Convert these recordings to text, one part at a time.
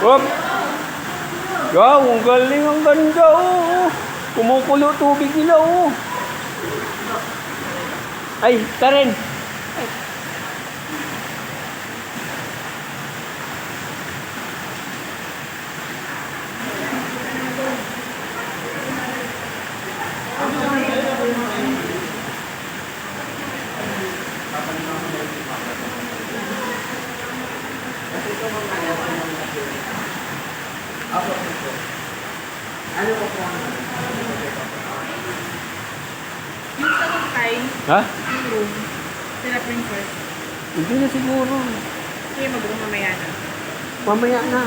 Hop! Wow, ang galing, ang ganda, oh. Kumukulo tubig nila, oh. Ay, Karen. Ano po po? Yung sa kumpay, Ha? yung room, sila princess. Hindi na siguro. Kaya mag-room mamaya na. Mamaya na.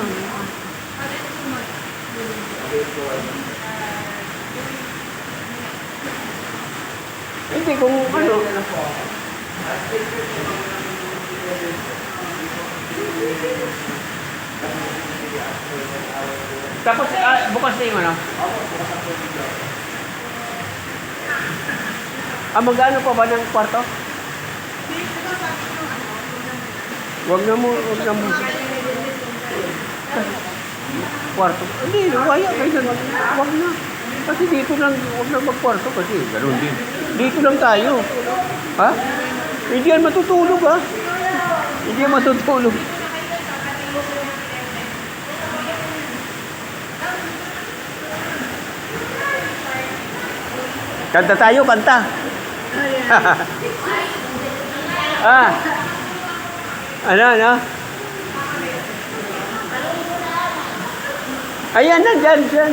Hindi, kung ano. Tapos, bukas na yung ano? Magkano pa ba ng kwarto? Wag na mo. Kwarto. Hindi, waya kayo doon. Wag na. Kasi dito lang, wag na magkwarto kasi ganoon din. Dito lang tayo. Ha? Hindi yan matutulog, ha? Hindi yan matutulog. Kanta tayo, kanta. Ano? Ayan, nandyan.